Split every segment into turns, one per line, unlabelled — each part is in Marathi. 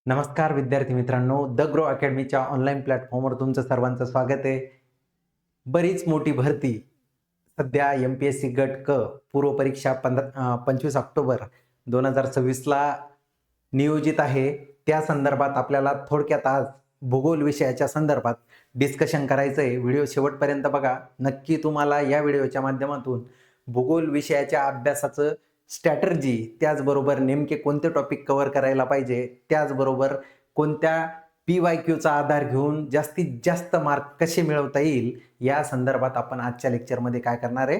नमस्कार विद्यार्थी मित्रांनो, द ग्रो अकॅडमीच्या ऑनलाईन प्लॅटफॉर्मवर तुमचं सर्वांचं स्वागत आहे. बरीच मोठी भरती सध्या एम-पी-एस-सी गट क पूर्व परीक्षा 25 ऑक्टोबर 2026ला नियोजित आहे. त्या संदर्भात आपल्याला थोडक्यात आज भूगोल विषयाच्या संदर्भात डिस्कशन करायचं आहे. व्हिडिओ शेवटपर्यंत बघा. नक्की तुम्हाला या व्हिडिओच्या माध्यमातून भूगोल विषयाच्या अभ्यासाचं स्ट्रॅटर्जी, त्याचबरोबर नेमके कोणते टॉपिक कव्हर करायला पाहिजे, त्याचबरोबर कोणत्या पी-वाय-क्यूचा आधार घेऊन जास्तीत जास्त मार्क कसे मिळवता येईल, या संदर्भात आपण आजच्या लेक्चरमध्ये काय करणार आहे,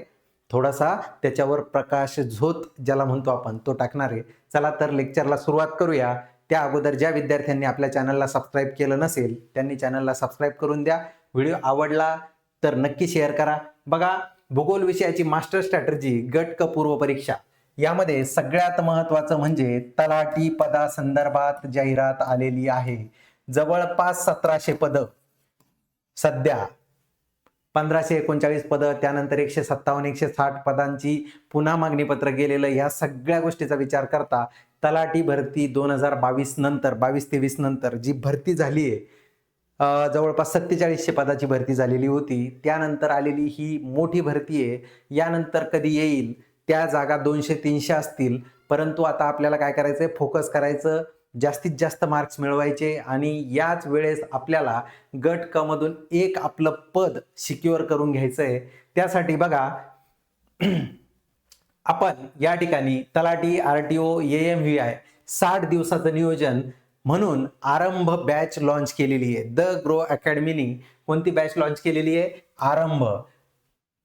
थोडासा त्याच्यावर प्रकाश झोत ज्याला म्हणतो आपण तो टाकणार आहे. चला तर लेक्चरला सुरुवात करूया. त्या अगोदर ज्या विद्यार्थ्यांनी आपल्या चॅनलला सबस्क्राईब केलं नसेल त्यांनी चॅनलला सबस्क्राईब करून द्या. व्हिडिओ आवडला तर नक्की शेअर करा. बघा, भूगोल विषयाची मास्टर स्ट्रॅटर्जी गट क पूर्व परीक्षा यामध्ये सगळ्यात महत्त्वाचं म्हणजे तलाठी पदासंदर्भात जाहिरात आलेली आहे. जवळपास 1700 पद, सध्या 1539 पद, त्यानंतर 157 160 पदांची पुन्हा मागणी पत्र गेलेलं. या सगळ्या गोष्टीचा विचार करता तलाठी भरती 2022 नंतर 22-23 नंतर जी भरती झाली आहे, जवळपास 4700 पदाची भरती झालेली होती. त्यानंतर आलेली ही मोठी भरती आहे. यानंतर कधी येईल त्या जागा 200-300 असतील. परंतु आता आपल्याला काय करायचंय, फोकस करायचं, जास्तीत जास्त मार्क्स मिळवायचे आणि याच वेळेस आपल्याला गट क मधून एक आपलं पद सिक्युअर करून घ्यायचंय. त्यासाठी बघा, आपण या ठिकाणी तलाठी, आरटीओ, एएमव्हीआय 60 दिवसाचं नियोजन म्हणून आरंभ बॅच लॉन्च केलेली आहे. द ग्रो अकॅडमीनी कोणती बॅच लॉन्च केलेली आहे? आरंभ.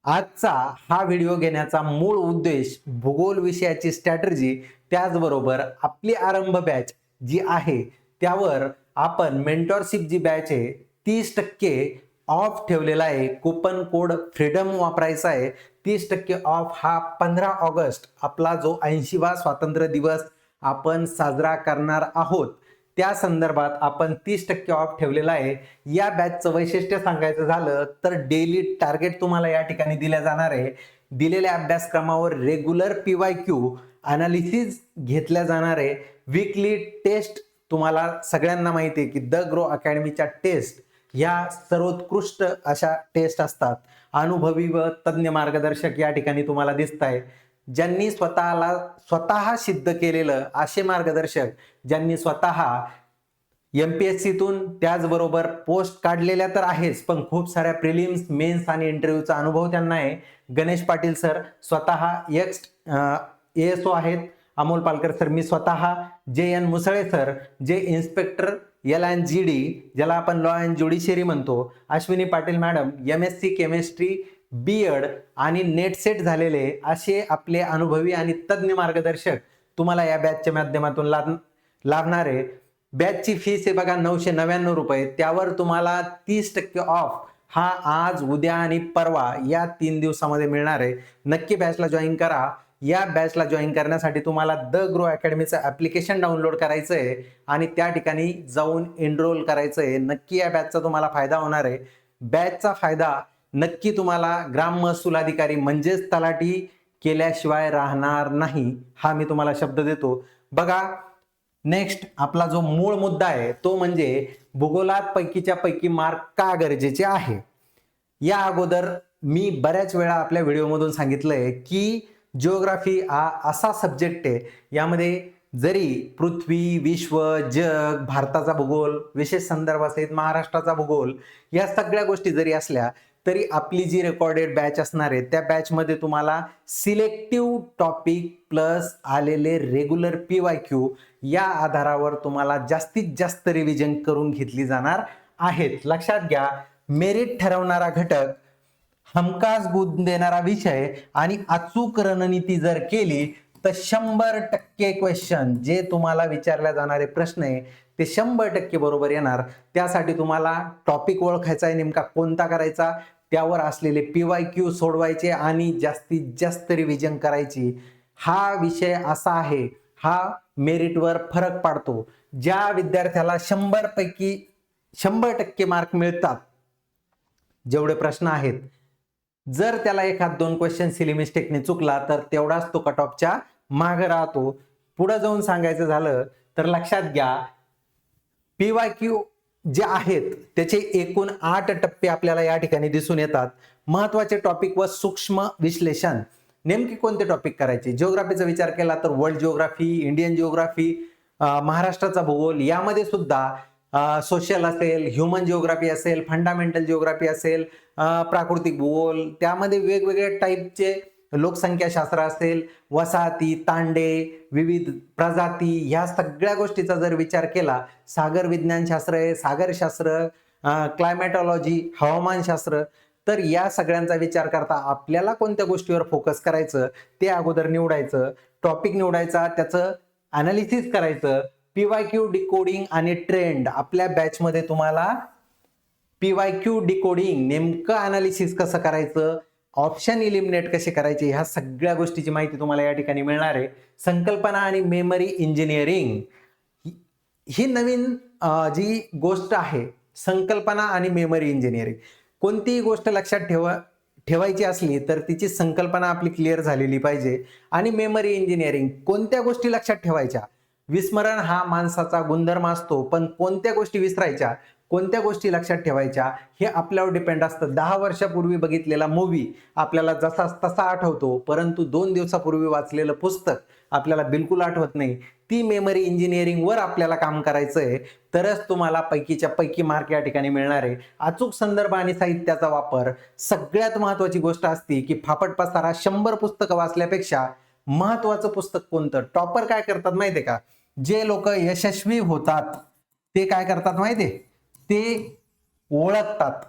आजचा हा व्हिडिओ घेण्याचा मूळ उद्देश भूगोल विषयाची स्ट्रॅटर्जी, त्याचबरोबर आपली आरंभ बॅच जी आहे त्यावर आपण मेंटॉरशिप जी बॅच आहे 30% ऑफ ठेवलेला आहे. कुपन कोड फ्रीडम वापरायचा आहे. 30% ऑफ हा 15 ऑगस्ट आपला जो 80वा स्वातंत्र्य दिवस आपण साजरा करणार आहोत त्या संदर्भात आपण 30% ऑफ ठेवलेला आहे. या बॅचचं वैशिष्ट्य सांगायचं झालं तर डेली टार्गेट तुम्हाला या ठिकाणी दिल्या जाणार आहे. दिलेल्या अभ्यासक्रमावर रेग्युलर पी-वाय-क्यू अनालिसिस घेतल्या जाणार आहे. वीकली टेस्ट, तुम्हाला सगळ्यांना माहिती आहे की द ग्रो अकॅडमीच्या टेस्ट ह्या सर्वोत्कृष्ट अशा टेस्ट असतात. अनुभवी व तज्ञ मार्गदर्शक या ठिकाणी तुम्हाला दिसत आहे, ज्यांनी स्वतः सिद्ध केलेलं असे मार्गदर्शक, ज्यांनी स्वतः एमपीएससीतून त्याचबरोबर पोस्ट काढलेल्या तर आहेच, पण खूप साऱ्या प्रिलिम्स, मेन्स आणि इंटरव्ह्यूचा अनुभव त्यांना आहे. गणेश पाटील सर स्वतः एक्स एएसओ आहेत. अमोल पालकर सर, मी स्वतः. जे.एन. मुसळे सर, जे इन्स्पेक्टर LNGD, ज्याला आपण लॉ अँड ज्युडिशियरी म्हणतो. Ashwini Patil madam, MSc chemistry B.एड आणि नेट सेट झालेले असे आपले अनुभवी आणि तज्ञ मार्गदर्शक तुम्हाला या बॅचच्या माध्यमातून लाभणार आहे. बॅचची फीस आहे बघा 999 रुपये. त्यावर तुम्हाला 30% ऑफ हा आज, उद्या आणि परवा या 3 दिवसामध्ये मिळणार आहे. नक्की बॅचला जॉईन करा. या बॅचला जॉईन करण्यासाठी तुम्हाला द ग्रो अकॅडमीचं ऍप्लिकेशन डाउनलोड करायचं आहे आणि त्या ठिकाणी जाऊन एनरोल करायचं आहे. नक्की या बॅचचा तुम्हाला फायदा होणार आहे. बॅचचा फायदा नक्की तुम्हाला ग्राम महसूल अधिकारी म्हणजेच तलाठी केल्याशिवाय राहणार नाही, हा मी तुम्हाला शब्द देतो. बघा, नेक्स्ट आपला जो मूळ मुद्दा आहे तो म्हणजे भूगोलात पैकीच्या पैकी मार्क का गरजेचे आहे. या अगोदर मी बऱ्याच वेळा आपल्या व्हिडिओमधून सांगितलंय की जिओग्राफी हा असा सब्जेक्ट आहे, यामध्ये जरी पृथ्वी, विश्व, जग, भारताचा भूगोल, विशेष संदर्भासहित महाराष्ट्राचा भूगोल, या सगळ्या गोष्टी जरी असल्या तरी आपली जी रेकॉर्डेड बॅच असणार आहे त्या बॅचमध्ये तुम्हाला सिलेक्टिव्ह टॉपिक प्लस आलेले रेग्युलर पी-वाय-क्यू या आधारावर तुम्हाला जास्तीत जास्त रिव्हिजन करून घेतली जाणार आहेत. लक्षात घ्या, मेरिट ठरवणारा घटक, हमखास गुण देणारा विषय आणि अचूक रणनीती जर केली तर 100% क्वेश्चन जे तुम्हाला विचारल्या जाणारे प्रश्न आहे ते 100% बरोबर येणार. त्यासाठी तुम्हाला टॉपिक ओळखायचा आहे, नेमका कोणता करायचा, त्यावर असलेले पी-वाय-क्यू सोडवायचे आणि जास्तीत जास्त रिव्हिजन करायची. हा विषय असा आहे, हा मेरिटवर फरक पाडतो. ज्या विद्यार्थ्याला 100 पैकी 100% मार्क मिळतात, जेवढे प्रश्न आहेत, जर त्याला एखाद 2 क्वेश्चन सिली मिस्टेकने चुकला तर तेवढाच तो कट ऑफच्या मागे राहतो. पुढे जाऊन सांगायचं झालं तर लक्षात घ्या, PYQ जे आहेत त्याचे एकूण 8 टप्पे आपल्याला या ठिकाणी दिसून येतात. महत्वाचे टॉपिक व सूक्ष्म विश्लेषण. नेमके कोणते टॉपिक करायचे? जिओग्राफीचा विचार केला तर वर्ल्ड जिओग्राफी, इंडियन जिओग्राफी, महाराष्ट्राचा भूगोल, यामध्ये सुद्धा सोशल असेल, ह्युमन जिओग्राफी असेल, फंडामेंटल जिओग्राफी असेल, प्राकृतिक भूगोल, त्यामध्ये वेगवेगळ्या टाईपचे लोकसंख्याशास्त्र असेल, वसाहती, तांडे, विविध प्रजाती, ह्या सगळ्या गोष्टीचा जर विचार केला, सागर विज्ञानशास्त्र आहे, सागरशास्त्र, क्लायमॅटॉलॉजी, हवामानशास्त्र, तर या सगळ्यांचा विचार करता आपल्याला कोणत्या गोष्टीवर फोकस करायचं ते अगोदर निवडायचं, टॉपिक निवडायचा, त्याचं अनालिसिस करायचं. PYQ डिकोडिंग आणि ट्रेंड आपल्या बॅचमध्ये तुम्हाला PYQ डिकोडिंग, नेमकं अनालिसिस कसं करायचं, ऑप्शन इलिमिनेट कसे करायचे, ह्या सगळ्या गोष्टीची माहिती तुम्हाला या ठिकाणी मिळणार आहे. संकल्पना आणि मेमरी इंजिनिअरिंग ही नवीन जी गोष्ट आहे, संकल्पना आणि मेमरी इंजिनिअरिंग. कोणतीही गोष्ट लक्षात ठेवायची असली तर तिची संकल्पना आपली क्लिअर झालेली पाहिजे. आणि मेमरी इंजिनिअरिंग, कोणत्या गोष्टी लक्षात ठेवायच्या. विस्मरण हा माणसाचा गुणधर्म असतो, पण कोणत्या गोष्टी विसरायच्या, कोणत्या गोष्टी लक्षात ठेवायच्या हे आपल्यावर डिपेंड असतं. 10 वर्षापूर्वी बघितलेला मूवी आपल्याला जसा तसा आठवतो, परंतु 2 दिवसापूर्वी वाचलेलं पुस्तक आपल्याला बिलकुल आठवत नाही. ती मेमरी इंजिनिअरिंग वर आपल्याला काम करायचं आहे, तरच तुम्हाला पैकीच्या पैकी मार्क या ठिकाणी मिळणार आहे. अचूक संदर्भ आणि साहित्याचा वापर. सगळ्यात महत्वाची गोष्ट असते की फापट पसारा 100 पुस्तकं वाचल्यापेक्षा महत्वाचं पुस्तक कोणतं. टॉपर काय करतात माहितीये का, जे लोक यशस्वी होतात ते काय करतात माहितीये, ते ओळखतात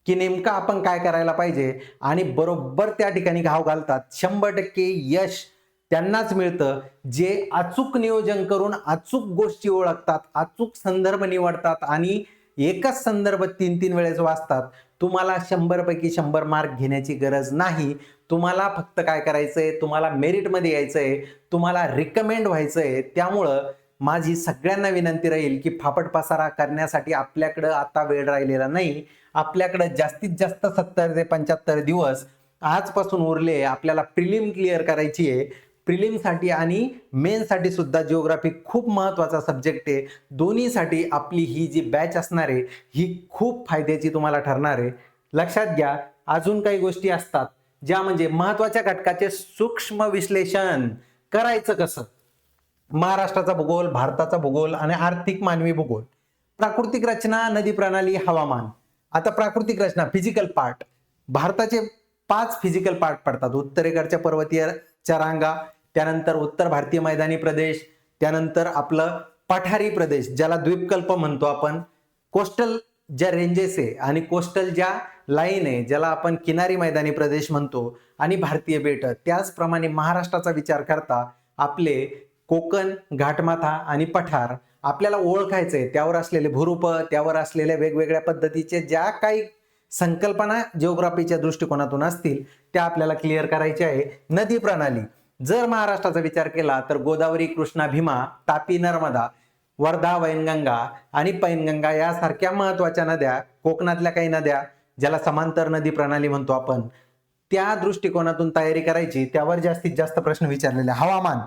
की नेमकं आपण काय करायला पाहिजे आणि बरोबर त्या ठिकाणी घाव घालतात. 100% यश त्यांनाच मिळतं जे अचूक नियोजन करून अचूक गोष्टी ओळखतात, अचूक संदर्भ निवडतात आणि एकच संदर्भ 3-3 वेळेस वाचतात. तुम्हाला 100 पैकी 100 मार्क घेण्याची गरज नाही. तुम्हाला फक्त काय करायचंय, तुम्हाला मेरिटमध्ये यायचंय, तुम्हाला रिकमेंड व्हायचंय. त्यामुळं माझी सगळ्यांना विनंती राहील की फापट पसारा करण्यासाठी आपल्याकडं आता वेळ राहिलेला नाही. आपल्याकडं जास्तीत जास्त 70 ते 75 दिवस आजपासून उरले. आपल्याला प्रिलिम क्लिअर करायची आहे. प्रिलिमसाठी आणि मेनसाठी सुद्धा जिओग्राफी खूप महत्वाचा सब्जेक्ट आहे. दोन्हीसाठी आपली ही जी बॅच असणार आहे ही खूप फायद्याची तुम्हाला ठरणार आहे. लक्षात घ्या, अजून काही गोष्टी असतात ज्या म्हणजे महत्वाच्या घटकाचे सूक्ष्म विश्लेषण करायचं कसं. महाराष्ट्राचा भूगोल, भारताचा भूगोल आणि आर्थिक मानवी भूगोल. प्राकृतिक रचना, नदी प्रणाली, हवामान. आता प्राकृतिक रचना, फिजिकल पार्ट. भारताचे 5 फिजिकल पार्ट पडतात. उत्तरेकडच्या पर्वतीय रांगा, त्यानंतर उत्तर भारतीय मैदानी प्रदेश, त्यानंतर आपलं पठारी प्रदेश ज्याला द्वीपकल्प म्हणतो आपण, कोस्टल ज्या रेंजेस आहे आणि कोस्टल ज्या लाईन आहे ज्याला आपण किनारी मैदानी प्रदेश म्हणतो, आणि भारतीय बेट. त्याचप्रमाणे महाराष्ट्राचा विचार करता आपले कोकण, घाटमाथा आणि पठार आपल्याला ओळखायचंय. त्यावर असलेले भूरूप, त्यावर असलेल्या वेगवेगळ्या पद्धतीचे ज्या काही संकल्पना जिओग्राफीच्या दृष्टिकोनातून असतील त्या आपल्याला क्लिअर करायच्या आहे. नदी प्रणाली, जर महाराष्ट्राचा विचार केला तर गोदावरी, कृष्णा, भीमा, तापी, नर्मदा, वर्धा, वैनगंगा आणि पैनगंगा यासारख्या महत्वाच्या नद्या, कोकणातल्या काही नद्या ज्याला समांतर नदी प्रणाली म्हणतो आपण, त्या दृष्टिकोनातून तयारी करायची. त्यावर जास्तीत जास्त प्रश्न विचारलेले. हवामान,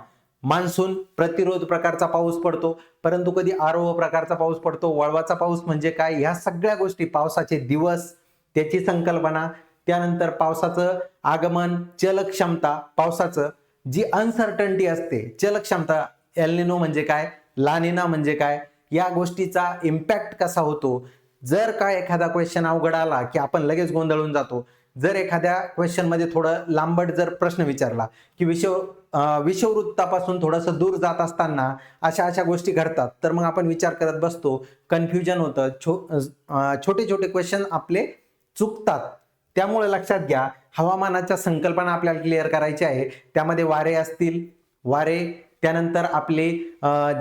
मान्सून, प्रतिरोध प्रकारचा पाऊस पडतो, परंतु कधी आरोह प्रकारचा पाऊस पडतो, वळवाचा पाऊस म्हणजे काय, ह्या सगळ्या गोष्टी, पावसाचे दिवस, त्याची संकल्पना, त्यानंतर पावसाचं आगमन, चलक्षमता, पावसाचं जी अनसर्टन्टी असते, चलक्षमता, एल निनो म्हणजे काय, ला निना म्हणजे काय, या गोष्टीचा इम्पॅक्ट कसा होतो. जर काय एखादा क्वेश्चन अवघड आला की आपण लगेच गोंधळून जातो. जर एखाद्या क्वेश्चन मध्ये थोडं लांबट जर प्रश्न विचारला की विषुववृत्तापासून थोडंसं दूर जात असताना अशा गोष्टी घडतात, तर मग आपण विचार करत बसतो, कन्फ्युजन होतं, छोटे छोटे क्वेश्चन आपले चुकतात. त्यामुळे लक्षात घ्या, हवामानाच्या संकल्पना आपल्याला क्लिअर करायच्या आहे. त्यामध्ये वारे असतील, वारे, त्यानंतर आपले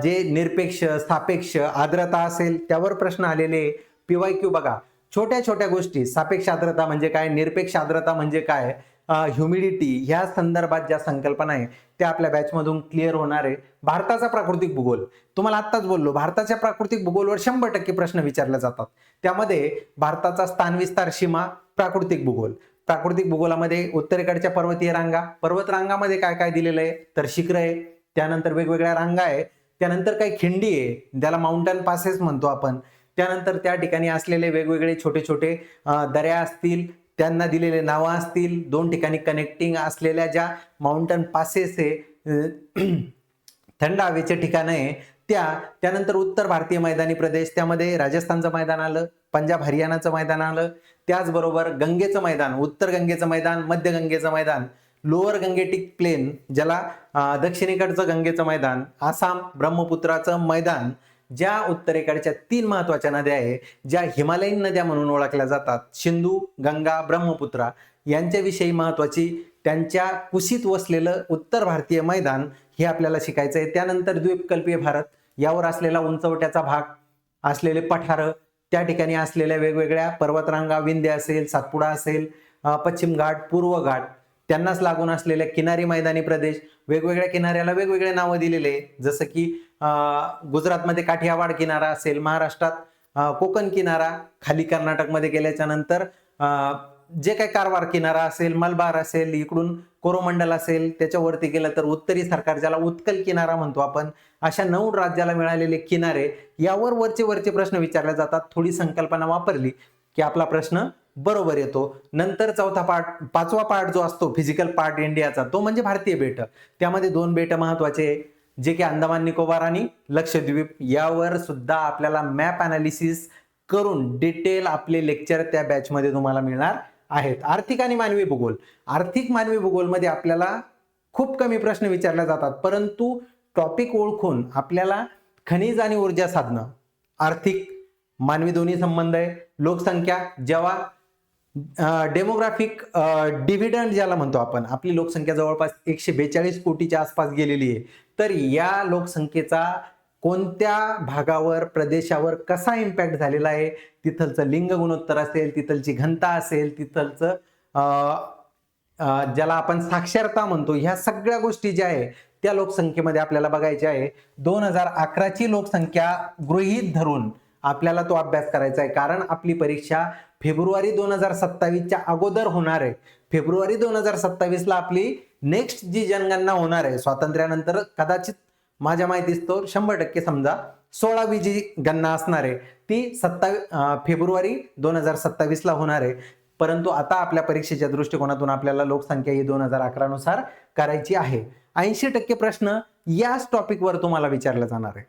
जे निरपेक्ष, सापेक्ष, आर्द्रता असेल त्यावर प्रश्न आलेले. PYQ बघा, छोट्या छोट्या गोष्टी, सापेक्ष आर्द्रता म्हणजे काय, निरपेक्ष आर्द्रता म्हणजे काय, ह्युमिडिटी, ह्या संदर्भात ज्या संकल्पना आहे त्या आपल्या बॅचमधून क्लिअर होणार आहे. भारताचा प्राकृतिक भूगोल, तुम्हाला आत्ताच बोललो, भारताच्या प्राकृतिक भूगोलवर 100% प्रश्न विचारले जातात. त्यामध्ये भारताचा स्थानविस्तार, सीमा, प्राकृतिक भूगोल. प्राकृतिक भूगोलामध्ये उत्तरेकडच्या पर्वतीय रांगा, पर्वत रांगामध्ये काय काय दिलेलं आहे, तर शिखर आहे, त्यानंतर वेगवेगळ्या रांगा आहे, त्यानंतर काही खिंडी आहे, त्याला माउंटन पासेस म्हणतो आपण. त्यानंतर त्या ठिकाणी असलेले वेगवेगळे छोटे छोटे दऱ्या असतील, त्यांना दिलेले नावं असतील, दोन ठिकाणी कनेक्टिंग असलेल्या ज्या माउंटन पासेस आहे, थंड हवेचे ठिकाण आहे त्यानंतर उत्तर भारतीय मैदानी प्रदेश, त्यामध्ये राजस्थानचं मैदान आलं, पंजाब हरियाणाचं मैदान आलं, त्याचबरोबर गंगेचं मैदान, उत्तर गंगेचं मैदान, मध्य गंगेचं मैदान, लोअर गंगेटिक प्लेन ज्याला दक्षिणेकडचं गंगेचं मैदान, आसाम ब्रह्मपुत्राचं मैदान, ज्या उत्तरेकडच्या 3 महत्वाच्या नद्या आहे ज्या हिमालयीन नद्या म्हणून ओळखल्या जातात, सिंधू, गंगा, ब्रह्मपुत्रा, यांच्याविषयी महत्वाची त्यांच्या कुशीत वसलेलं उत्तर भारतीय मैदान हे आपल्याला शिकायचं आहे. त्यानंतर द्वीपकल्पीय भारत, यावर असलेला उंचवट्याचा भाग, असलेले पठार, त्या ठिकाणी असलेल्या वेगवेगळ्या पर्वतरांगा, विंध्य असेल, सातपुडा असेल, पश्चिम घाट, पूर्व घाट, त्यांनाच लागून असलेल्या किनारी मैदानी प्रदेश, वेगवेगळ्या किनाऱ्याला वेगवेगळे नावं दिलेले, जसं की गुजरातमध्ये काठियावाड किनारा असेल, महाराष्ट्रात कोकण किनारा, खाली कर्नाटकमध्ये गेल्याच्या नंतर जे काही कारवार किनारा असेल, मलबार असेल, इकडून कोरोमंडल असेल, त्याच्यावरती गेलं तर उत्तरी सरकार ज्याला उत्कल किनारा म्हणतो आपण, अशा 9 राज्याला मिळालेले किनारे, यावर वरचे प्रश्न विचारले जातात. थोडी संकल्पना वापरली की आपला प्रश्न बरोबर येतो. नंतर चौथा पार्ट, 5वा पार्ट जो असतो फिजिकल पार्ट इंडियाचा, तो म्हणजे भारतीय बेट. त्यामध्ये 2 बेट महत्वाचे, जे की अंदमान निकोबार आणि लक्षद्वीप. यावर सुद्धा आपल्याला मॅप अनालिसिस करून डिटेल आपले लेक्चर त्या बॅच मध्ये तुम्हाला मिळणार आहेत. आर्थिक आणि मानवी भूगोल, आर्थिक मानवी भूगोल मध्ये आपल्याला खूप कमी प्रश्न विचारले जातात, परंतु टॉपिक ओळखून आपल्याला खनिज आणि ऊर्जा साधनं, आर्थिक मानवी दोन्ही संबंध आहे, लोकसंख्या, जेव्हा डेमोग्राफिक डिव्हिडंड ज्याला म्हणतो आपण, आपली लोकसंख्या जवळपास 142 कोटीच्या आसपास गेलेली आहे, तर या लोकसंख्येचा कोणत्या भागावर, प्रदेशावर कसा इम्पॅक्ट झालेला आहे, तिथलचं लिंग गुणोत्तर असेल, तिथलची घनता असेल, तिथलचं ज्याला आपण साक्षरता म्हणतो, ह्या सगळ्या गोष्टी ज्या आहे त्या लोकसंख्येमध्ये आपल्याला बघायच्या आहे. 2011 ची लोकसंख्या गृहीत धरून आपल्याला तो अभ्यास करायचा आहे, कारण आपली परीक्षा फेब्रुवारी 2027च्या अगोदर होणार आहे. फेब्रुवारी 2027ला आपली नेक्स्ट जी जनगणना होणार आहे, स्वातंत्र्यानंतर कदाचित माझ्या माहितीस तो 100% समजा 16वी जी गणना असणार आहे ती 27 फेब्रुवारी 2027ला होणार आहे. परंतु आता आपल्या परीक्षेच्या दृष्टिकोनातून आपल्याला लोकसंख्या ही 2011 नुसार करायची आहे. 80% प्रश्न याच टॉपिकवर तुम्हाला विचारला जाणार आहे,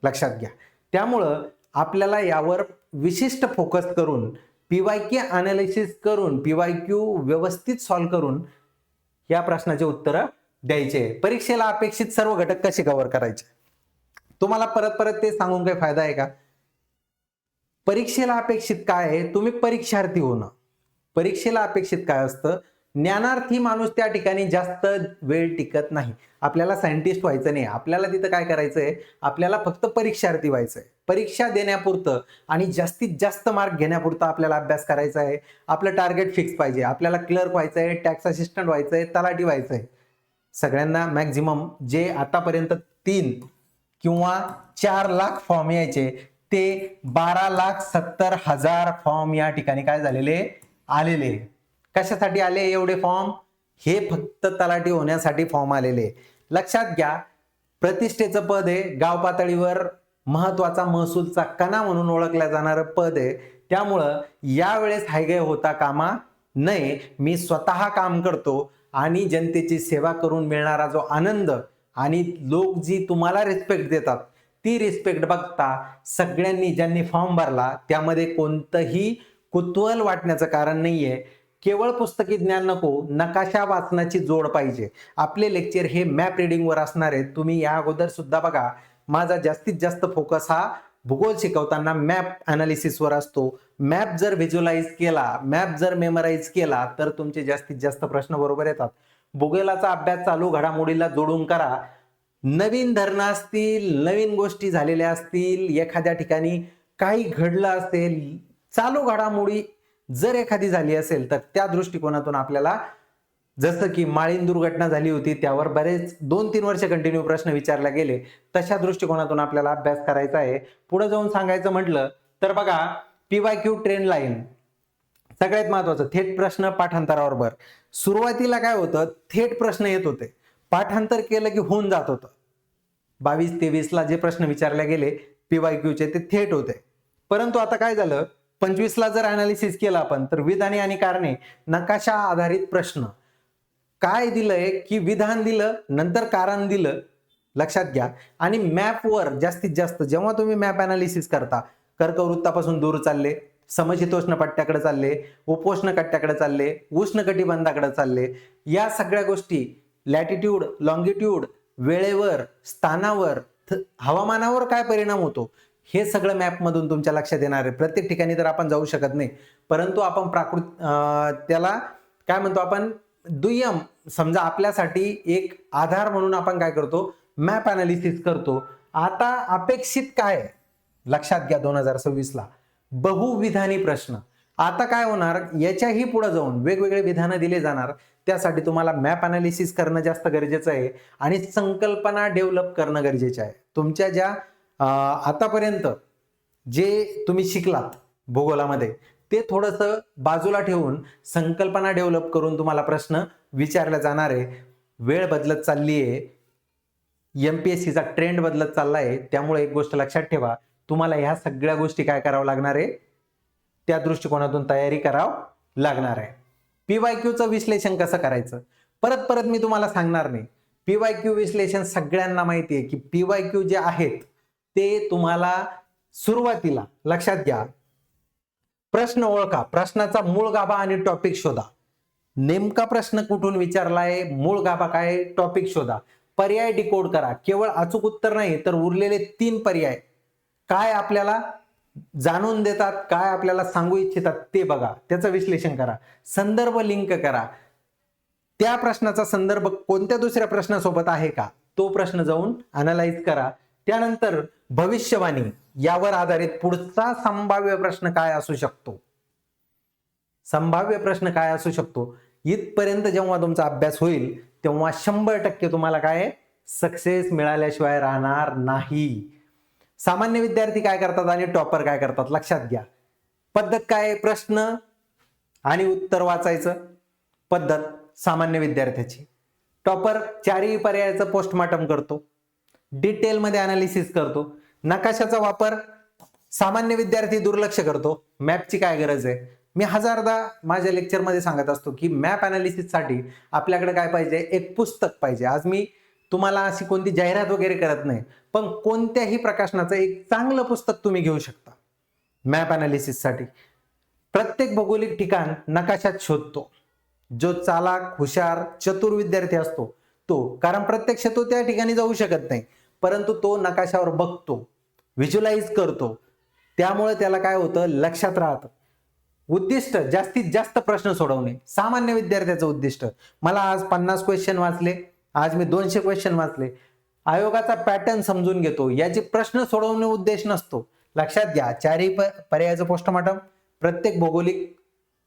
लक्षात घ्या. त्यामुळं आपल्याला यावर विशिष्ट फोकस करून, PYQ अनालिसिस करून, PYQ व्यवस्थित सॉल्व्ह करून या प्रश्नाचे उत्तर द्यायचे. परीक्षेला अपेक्षित सर्व घटक कसे कव्हर करायचे, तुम्हाला परत ते सांगून काही फायदा आहे का? परीक्षेला अपेक्षित काय आहे, तुम्ही परीक्षार्थी होणं. परीक्षेला अपेक्षित काय असतं, ज्ञानार्थी माणूस त्या ठिकाणी जास्त वेळ टिकत नाही. आपल्याला सायंटिस्ट व्हायचं नाही, आपल्याला तिथं काय करायचंय, आपल्याला फक्त परीक्षार्थी व्हायचंय. परीक्षा देण्यापुरतं आणि जास्तीत जास्त मार्क घेण्यापुरतं आपल्याला अभ्यास करायचा आहे. आपलं टार्गेट फिक्स पाहिजे, आपल्याला क्लर्क व्हायचंय, टॅक्स असिस्टंट व्हायचंय, तलाठी व्हायचंय. सगळ्यांना मॅक्झिमम जे आतापर्यंत 3 किंवा 4 लाख फॉर्म यायचे ते 12,70,000 फॉर्म या ठिकाणी काय झालेले, आलेले. कशासाठी आले एवढे फॉर्म, हे फक्त तलाठी होण्यासाठी फॉर्म आलेले. लक्षात घ्या, प्रतिष्ठेचं पद आहे, गाव पातळीवर महत्वाचा महसूलचा कणा म्हणून ओळखल्या जाणारं पद आहे. त्यामुळं यावेळेस हायगय होता कामा नये. मी स्वतः काम करतो आणि जनतेची सेवा करून मिळणारा जो आनंद आणि लोक जी तुम्हाला रिस्पेक्ट देतात ती रिस्पेक्ट बघता सगळ्यांनी ज्यांनी फॉर्म भरला त्यामध्ये कोणतंही कुतूहल वाटण्याचं कारण नाहीये. केवळ पुस्तकी ज्ञान नको, नकाशा वाचनाची जोड पाहिजे. आपले लेक्चर हे मॅप रिडिंगवर असणार आहेत. तुम्ही या अगोदर सुद्धा बघा, माझा जास्तीत जास्त फोकस हा भूगोल शिकवताना मॅप अनालिसिसवर असतो. मॅप जर व्हिज्युअलाइज केला, मॅप जर मेमराईज केला तर तुमचे जास्तीत जास्त प्रश्न बरोबर येतात. भूगोलाचा अभ्यास चालू घडामोडीला जोडून करा. नवीन धरणं असतील, नवीन गोष्टी झालेल्या असतील, एखाद्या ठिकाणी काही घडलं असेल, चालू घडामोडी जर एखादी झाली असेल तर त्या दृष्टिकोनातून आपल्याला, जसं की माळीन दुर्घटना झाली होती त्यावर बरेच 2-3 वर्ष कंटिन्यू प्रश्न विचारले गेले, तशा दृष्टिकोनातून आपल्याला अभ्यास करायचा आहे. पुढे जाऊन सांगायचं म्हटलं तर बघा, PYQ ट्रेंड लाईन सगळ्यात महत्वाचं. थेट प्रश्न पाठांतरावर भर. सुरुवातीला काय होतं, थेट प्रश्न येत होते, पाठांतर केलं की होऊन जात होतं. 22-23ला जे प्रश्न विचारले गेले PYQचे ते थेट होते. परंतु आता काय झालं, 25ला जर अनालिसिस केलं आपण तर विधाने आणि कारणे नकाशा आधारित प्रश्न काय दिलंय की विधान दिलं नंतर कारण दिलं, लक्षात घ्या. आणि मॅपवर जास्तीत जास्त जेव्हा तुम्ही मॅप अनालिसिस करता, कर्कवृत्तापासून दूर चालले, समशीतोष्ण पट्ट्याकडे चालले, उपोष्ण कट्ट्याकडे चालले, उष्ण कटिबंधाकडे चालले, या सगळ्या गोष्टी लॅटिट्यूड, लॉंगिट्यूड, वेळेवर, स्थानावर, हवामानावर काय परिणाम होतो हे सगळं मॅपमधून तुमच्या लक्षात येणार आहे. प्रत्येक ठिकाणी तर आपण जाऊ शकत नाही, परंतु आपण त्याला काय म्हणतो आपण दुय्यम समजा आपल्यासाठी एक आधार म्हणून आपण काय करतो, मॅप अनालिसिस करतो. आता अपेक्षित काय आहे लक्षात घ्या, 2026ला बहुविधानी प्रश्न. आता काय होणार, याच्याही पुढे जाऊन वेगवेगळे विधानं दिले जाणार. त्यासाठी तुम्हाला मॅप अनालिसिस करणं जास्त गरजेचं आहे आणि संकल्पना डेव्हलप करणं गरजेचं आहे. तुमच्या ज्या आतापर्यंत जे तुम्ही शिकलात भूगोलामध्ये ते थोडंसं बाजूला ठेवून संकल्पना डेव्हलप करून तुम्हाला प्रश्न विचारले जाणार आहे. वेळ बदलत चालली आहे, MPSCचा ट्रेंड बदलत चालला आहे. त्यामुळे एक गोष्ट लक्षात ठेवा, तुम्हाला ह्या सगळ्या गोष्टी काय करावं लागणार आहे, त्या दृष्टिकोनातून तयारी करावं लागणार आहे. PYQचं विश्लेषण कसं करायचं परत परत मी तुम्हाला सांगणार नाही. PYQ विश्लेषण सगळ्यांना माहिती आहे की PYQ जे आहेत ते तुम्हाला सुरुवातीला लक्षात घ्या, प्रश्न ओळखा, प्रश्नाचा मूळ गाभा आणि टॉपिक शोधा. नेमका प्रश्न कुठून विचारलाय, मूळ गाभा काय, टॉपिक शोधा, पर्याय डिकोड करा. केवळ अचूक उत्तर नाही तर उरलेले 3 पर्याय काय आपल्याला जाणून देतात, काय आपल्याला सांगू इच्छितात ते बघा, त्याचं विश्लेषण करा. संदर्भ लिंक करा, त्या प्रश्नाचा संदर्भ कोणत्या दुसऱ्या प्रश्नासोबत आहे का तो प्रश्न जाऊन अनालाइज करा. त्यानंतर भविष्यवाणी, यावर आधारित पुढचा संभाव्य प्रश्न काय असू शकतो, संभाव्य प्रश्न काय असू शकतो, इथपर्यंत जेव्हा तुमचा अभ्यास होईल तेव्हा 100% तुम्हाला काय सक्सेस मिळाल्याशिवाय राहणार नाही. सामान्य विद्यार्थी काय करतात आणि टॉपर काय करतात लक्षात घ्या. पद्धत काय, प्रश्न आणि उत्तर वाचायचं पद्धत सामान्य विद्यार्थ्याची. टॉपर 4ही पर्यायाचं पोस्टमॉर्टम करतो, डिटेलमध्ये अनालिसिस करतो. नकाशाचा वापर सामान्य विद्यार्थी दुर्लक्ष करतो. मॅपची काय गरज आहे, मी हजारदा माझ्या लेक्चरमध्ये सांगत असतो की मॅप अनालिसिससाठी आपल्याकडे काय पाहिजे, एक पुस्तक पाहिजे. आज मी तुम्हाला अशी कोणती जाहिरात वगैरे करत नाही, पण कोणत्याही प्रकाशनाचं एक चांगलं पुस्तक तुम्ही घेऊ शकता मॅप अनालिसिससाठी. प्रत्येक भौगोलिक ठिकाण नकाशात शोधतो. जो चालाक, हुशार, चतुर विद्यार्थी असतो तो, कारण प्रत्यक्ष तो त्या ठिकाणी जाऊ शकत नाही, परंतु तो नकाशावर बघतो, व्हिज्युअलाइज करतो, त्यामुळे त्याला काय होतं, लक्षात राहतं. उद्दिष्ट जास्तीत जास्त प्रश्न सोडवणे, सामान्य विद्यार्थ्याचं उद्दिष्ट. मला आज 50 क्वेश्चन वाचले, आज मी 200 क्वेश्चन वाचले, आयोगाचा पॅटर्न समजून घेतो, याचे प्रश्न सोडवणे उद्देश नसतो. लक्षात घ्या, 4ही पर्यायाचं पोस्टमॉर्टम, प्रत्येक भौगोलिक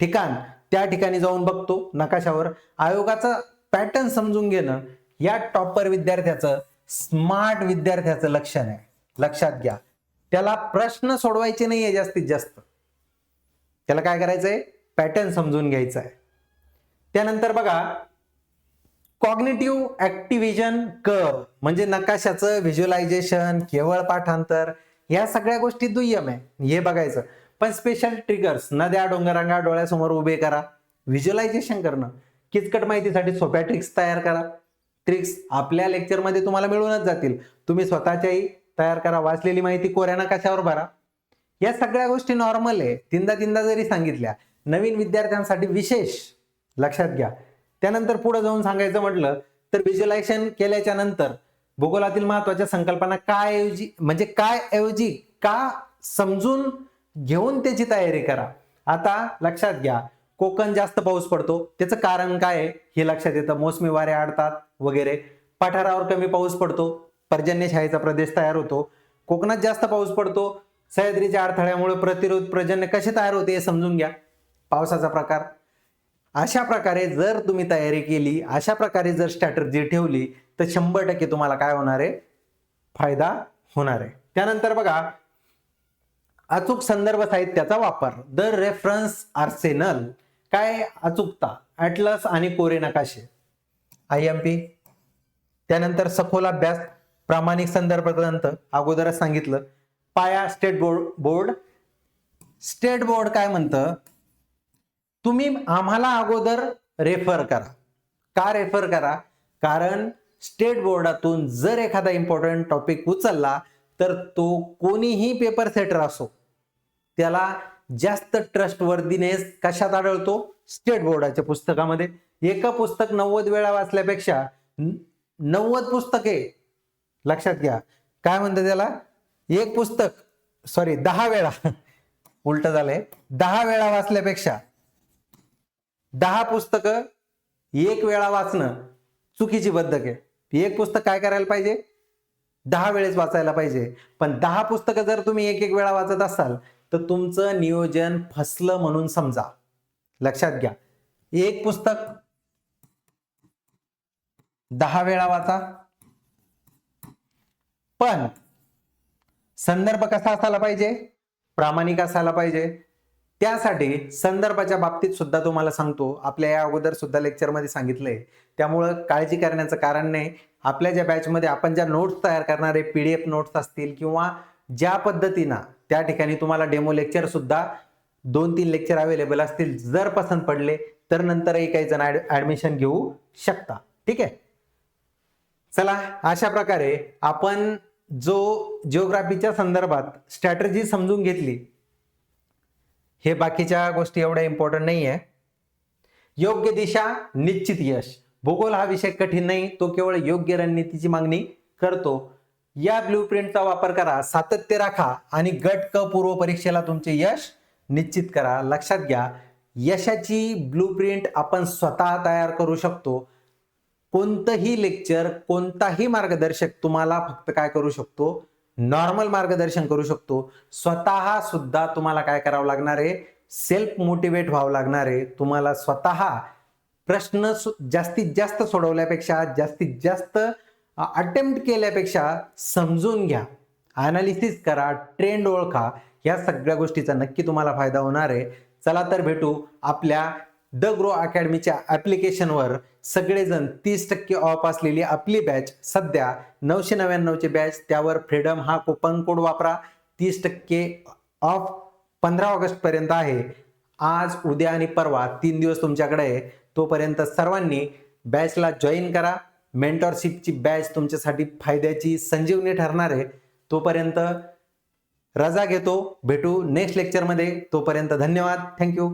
ठिकाण त्या ठिकाणी जाऊन बघतो नकाशावर, आयोगाचा पॅटर्न समजून घेणं या टॉपर विद्यार्थ्याचं, स्मार्ट विद्यार्थ्याचं लक्षण आहे. लक्षात घ्या, त्याला प्रश्न सोडवायचे नाहीये जास्तीत जास्त, त्याला काय करायचंय, पॅटर्न समजून घ्यायचा आहे. त्यानंतर बघा, कॉग्निटिव्ह ऍक्टिव्हिजन कर्व म्हणजे नकाशाचं व्हिज्युअलायझेशन, केवळ पाठांतर, या सगळ्या गोष्टी दुय्यम आहे, हे बघायचं. पण स्पेशल ट्रिगर्स, नद्या, डोंगरांगा डोळ्यासमोर उभे करा, व्हिज्युअलायझेशन करणं, किचकट माहितीसाठी सोप्या ट्रिक्स तयार करा. ट्रिक्स आपल्या लेक्चरमध्ये तुम्हाला मिळूनच जातील, तुम्ही स्वतःच्याही तयार करा. वाचलेली माहिती कोऱ्या नकाशावर भरा. या सगळ्या गोष्टी नॉर्मल आहे, तीनदा जरी सांगितल्या, नवीन विद्यार्थ्यांसाठी विशेष लक्षात घ्या. त्यानंतर पुढे जाऊन सांगायचं म्हटलं तर व्हिज्युअलायझेशन केल्याच्या नंतर भूगोलातील महत्वाच्या संकल्पना काय ऐवजी का समजून घेऊन त्याची तयारी करा. आता लक्षात घ्या, कोकण जास्त पाऊस पडतो, त्याचं कारण काय आहे हे लक्षात येतं, मोसमी वारे आडतात वगैरे. पठारावर कमी पाऊस पडतो, पर्जन्यछायेचा प्रदेश तयार होतो. कोकणात जास्त पाऊस पडतो, सह्याद्रीच्या अडथळ्यामुळे प्रतिरोध पर्जन्य कसे तयार होते हे समजून घ्या. पावसाचा प्रकार, अशा प्रकारे जर तुम्ही तयारी केली, अशा प्रकारे जर स्ट्रॅटर्जी ठेवली तर 100% तुम्हाला काय होणार आहे, फायदा होणार आहे. त्यानंतर बघा, अचूक संदर्भ साहित्याचा वापर, द रेफरन्स आर्सेनल. काय अचूकता, ॲटलस आणि कोरे नकाशे, IMP. त्यानंतर सखोल अभ्यास, प्रामाणिक संदर्भ ग्रंथ अगोदरच सांगितलं. पाया स्टेट बोर्ड काय म्हणतं, तुम्ही आम्हाला अगोदर रेफर करा. का रेफर करा? कारण स्टेट बोर्डातून जर एखादा इम्पॉर्टंट टॉपिक उचलला तर तो कोणीही पेपर सेटर असो त्याला जास्त ट्रस्टवर्दीनेस कशात आढळतो? स्टेट बोर्डाच्या पुस्तकामध्ये. एका पुस्तक 90 वेळा वाचल्यापेक्षा 90 पुस्तके, लक्षात घ्या काय म्हणतात त्याला, एक पुस्तक 10 वेळा उलट झालंय, 10 वेळा वाचल्यापेक्षा 10 पुस्तकं एक वेळा वाचणं चुकीची पद्धत आहे. एक पुस्तक काय करायला पाहिजे? 10 वेळेस वाचायला पाहिजे. पण 10 पुस्तकं जर तुम्ही एक वेळा वाचत असाल तर तुमचं नियोजन फसलं म्हणून समजा. लक्षात घ्या, एक पुस्तक 10 वेळा वाचा, पण संदर्भ कसा असायला पाहिजे? प्रामाणिक असायला पाहिजे. त्यासाठी संदर्भाच्या बाबतीत सुद्धा तुम्हाला सांगतो, आपल्या या अगोदर सुद्धा लेक्चरमध्ये सांगितलंय, त्यामुळं काळजी करण्याचं कारण नाही. आपल्या ज्या बॅचमध्ये आपण ज्या नोट्स तयार करणारे PDF नोट्स असतील किंवा ज्या पद्धतीनं त्या ठिकाणी तुम्हाला डेमो लेक्चर सुद्धा 2-3 लेक्चर अवेलेबल असतील. जर पसंत पडले तर नंतरही काही जण ऍडमिशन घेऊ शकता. ठीक आहे, चला अशा प्रकारे आपण जो जिओग्राफीच्या संदर्भात स्ट्रॅटेजी समजून घेतली. हे बाकीच्या गोष्टी एवढ्या इम्पॉर्टंट नाही आहे. योग्य दिशा निश्चित यश. भूगोल हा विषय कठीण नाही, तो केवळ योग्य रणनीतीची मागणी करतो. या ब्लूप्रिंटचा वापर करा, सातत्य राखा आणि गट क पूर्व परीक्षेला तुमचे यश निश्चित करा. लक्षात घ्या, यशाची ब्लूप्रिंट आपण स्वतः तयार करू शकतो. कोणतंही लेक्चर, कोणताही मार्गदर्शक तुम्हाला फक्त काय करू शकतो? नॉर्मल मार्गदर्शन करू शकतो. स्वतः सुद्धा तुम्हाला काय करावं लागणार आहे? सेल्फ मोटिवेट व्हावं लागणार आहे. तुम्हाला स्वतः प्रश्न जास्तीत जास्त सोडवल्यापेक्षा, जास्तीत जास्त अटेम्प्ट केल्यापेक्षा समजून घ्या, अनालिसिस करा, ट्रेंड ओळखा. या सगळ्या गोष्टीचा नक्की तुम्हाला फायदा होणार आहे. चला तर भेटू आपल्या द ग्रो अकॅडमीच्या ऍप्लिकेशनवर. सगळेजण 30% ऑफ असलेली आपली बॅच सध्या 999 ची बॅच, त्यावर फ्रीडम हा कुपन कोड वापरा. 30% ऑफ 15 ऑगस्ट पर्यंत आहे. आज, उद्या आणि परवा 3 दिवस तुमच्याकडे आहे. तोपर्यंत सर्वांनी बॅचला जॉईन करा. मेंटरशिपची बॅच तुमच्यासाठी फायद्याची संजीवनी ठरणार आहे. तोपर्यंत रजा घेतो, भेटू नेक्स्ट लेक्चरमध्ये. तोपर्यंत धन्यवाद, थँक्यू.